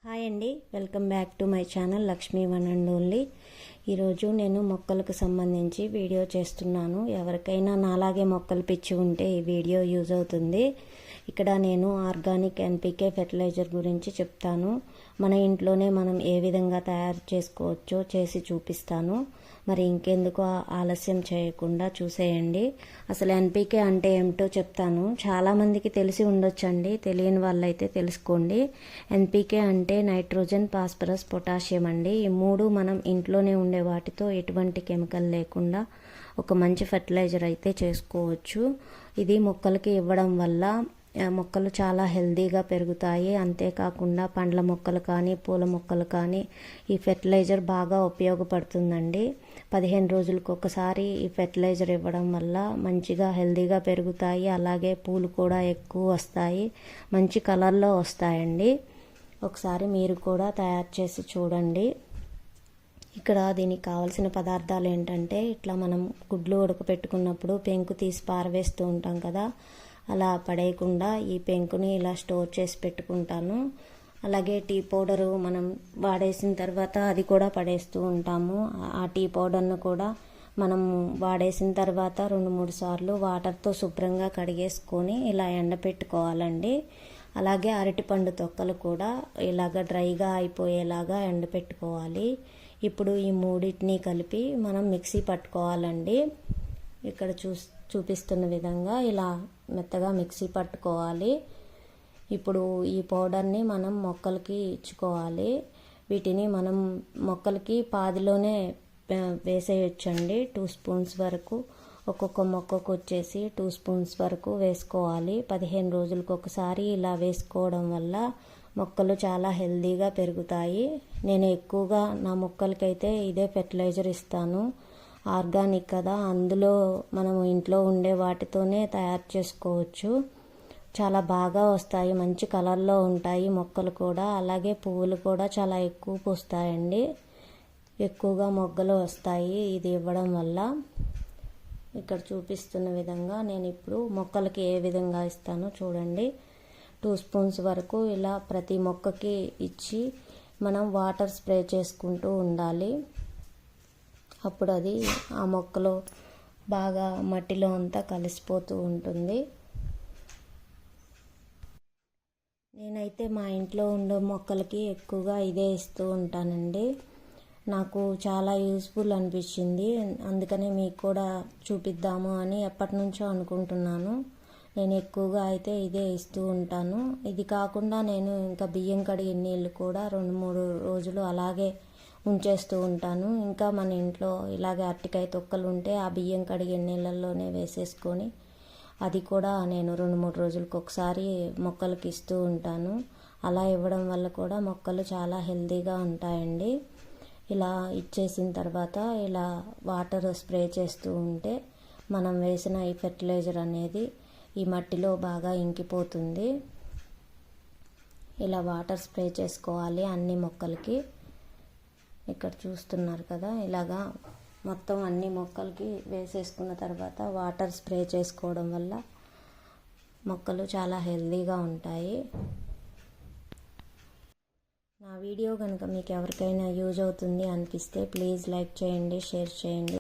Hi అండి, welcome back to my channel Lakshmi one and only. ఈరోజు నేను మొక్కలకు సంబంధించి వీడియో చేస్తున్నాను. ఎవరికైనా నాలాగే మొక్కలు పిచ్చి ఉంటే ఈ వీడియో యూజ్ అవుతుంది. ఇక్కడ నేను ఆర్గానిక్ ఎన్పికే ఫెర్టిలైజర్ గురించి చెప్తాను. మన ఇంట్లోనే మనం ఏ విధంగా తయారు చేసుకోవచ్చో చేసి చూపిస్తాను. మరి ఇంకెందుకు ఆలస్యం చేయకుండా చూసేయండి. అసలు ఎన్పికే అంటే ఏమిటో చెప్తాను. చాలామందికి తెలిసి ఉండొచ్చండి, తెలియని వాళ్ళైతే తెలుసుకోండి. ఎన్పికే అంటే నైట్రోజన్, ఫాస్ఫరస్, పొటాషియం అండి. ఈ మూడు మనం ఇంట్లోనే ఉండే వాటితో ఎటువంటి కెమికల్ లేకుండా ఒక మంచి ఫెర్టిలైజర్ అయితే చేసుకోవచ్చు. ఇది మొక్కలకి ఇవ్వడం వల్ల మొక్కలు చాలా హెల్తీగా పెరుగుతాయి. అంతేకాకుండా పండ్ల మొక్కలు కానీ పూల మొక్కలు కానీ ఈ ఫెర్టిలైజర్ బాగా ఉపయోగపడుతుందండి. 15 రోజులకు ఒకసారి ఈ ఫెర్టిలైజర్ ఇవ్వడం వల్ల మంచిగా హెల్తీగా పెరుగుతాయి. అలాగే పూలు కూడా ఎక్కువ వస్తాయి, మంచి కలర్లో వస్తాయండి. ఒకసారి మీరు కూడా తయారు చేసి చూడండి. ఇక్కడ దీనికి కావాల్సిన పదార్థాలు ఏంటంటే, ఇట్లా మనం గుడ్లు ఉడకపెట్టుకున్నప్పుడు పెంకు తీసి పారవేస్తూ ఉంటాం కదా, అలా పడేయకుండా ఈ పెంకుని ఇలా స్టోర్ చేసి పెట్టుకుంటాను. అలాగే టీ పౌడరు మనం వాడేసిన తర్వాత అది కూడా పడేస్తూ ఉంటాము. ఆ టీ పౌడర్ను కూడా మనం వాడేసిన తర్వాత 2-3 సార్లు వాటర్తో శుభ్రంగా కడిగేసుకొని ఇలా ఎండపెట్టుకోవాలండి. అలాగే అరటిపండు తొక్కలు కూడా ఇలాగ డ్రైగా అయిపోయేలాగా ఎండపెట్టుకోవాలి. ఇప్పుడు ఈ మూడింటిని కలిపి మనం మిక్సీ పట్టుకోవాలండి. ఇక్కడ చూపిస్తున్న విధంగా ఇలా మెత్తగా మిక్సీ పట్టుకోవాలి. ఇప్పుడు ఈ పౌడర్ని మనం మొక్కలకి ఇచ్చుకోవాలి. వీటిని మనం మొక్కలకి పాదిలోనే వేసేయచ్చండి. 2 స్పూన్స్ వరకు ఒక్కొక్క మొక్కకు వచ్చేసి 2 స్పూన్స్ వరకు వేసుకోవాలి. 15 రోజులకు ఒకసారి ఇలా వేసుకోవడం వల్ల మొక్కలు చాలా హెల్తీగా పెరుగుతాయి. నేను ఎక్కువగా నా మొక్కలకైతే ఇదే ఫెర్టిలైజర్ ఇస్తాను. ఆర్గానిక్ కదా, అందులో మనం ఇంట్లో ఉండే వాటితోనే తయారు చేసుకోవచ్చు. చాలా బాగా వస్తాయి, మంచి కలర్లో ఉంటాయి మొక్కలు కూడా. అలాగే పువ్వులు కూడా చాలా ఎక్కువ పూస్తాయండి, ఎక్కువగా మొగ్గలు వస్తాయి ఇది ఇవ్వడం వల్ల. ఇక్కడ చూపిస్తున్న విధంగా నేను ఇప్పుడు మొక్కలకి ఏ విధంగా ఇస్తానో చూడండి. 2 స్పూన్స్ వరకు ఇలా ప్రతి మొక్కకి ఇచ్చి మనం వాటర్ స్ప్రే చేసుకుంటూ ఉండాలి. అప్పుడు అది ఆ మొక్కలో బాగా మట్టిలో అంతా కలిసిపోతూ ఉంటుంది. నేనైతే మా ఇంట్లో ఉండే మొక్కలకి ఎక్కువగా ఇదే ఇస్తూ ఉంటానండి. నాకు చాలా యూస్ఫుల్ అనిపించింది, అందుకనే మీకు కూడా చూపిద్దాము అని ఎప్పటి నుంచో అనుకుంటున్నాను. నేను ఎక్కువగా అయితే ఇదే ఇస్తూ ఉంటాను. ఇది కాకుండా నేను ఇంకా బియ్యం కడిగిన నీళ్ళు కూడా 2-3 రోజులు అలాగే ఉంచేస్తూ ఉంటాను. ఇంకా మన ఇంట్లో ఇలాగే అరటికాయ తొక్కలు ఉంటే ఆ బియ్యం కడిగిన నీళ్ళల్లోనే వేసేసుకొని అది కూడా నేను 2-3 రోజులకు ఒకసారి మొక్కలకి ఇస్తూ ఉంటాను. అలా ఇవ్వడం వల్ల కూడా మొక్కలు చాలా హెల్తీగా ఉంటాయండి. ఇలా ఇచ్చేసిన తర్వాత ఇలా వాటర్ స్ప్రే చేస్తూ ఉంటే మనం వేసిన ఈ ఫెర్టిలైజర్ అనేది ఈ మట్టిలో బాగా ఇంకిపోతుంది. ఇలా వాటర్ స్ప్రే చేసుకోవాలి అన్ని మొక్కలకి. ఇక్కడ చూస్తున్నారు కదా, ఇలాగా మొత్తం అన్ని మొక్కలకి వేసేసుకున్న తర్వాత వాటర్ స్ప్రే చేసుకోవడం వల్ల మొక్కలు చాలా హెల్తీగా ఉంటాయి. నా వీడియో కనుక మీకు ఎవరికైనా యూజ్ అవుతుంది అనిపిస్తే ప్లీజ్ లైక్ చేయండి, షేర్ చేయండి.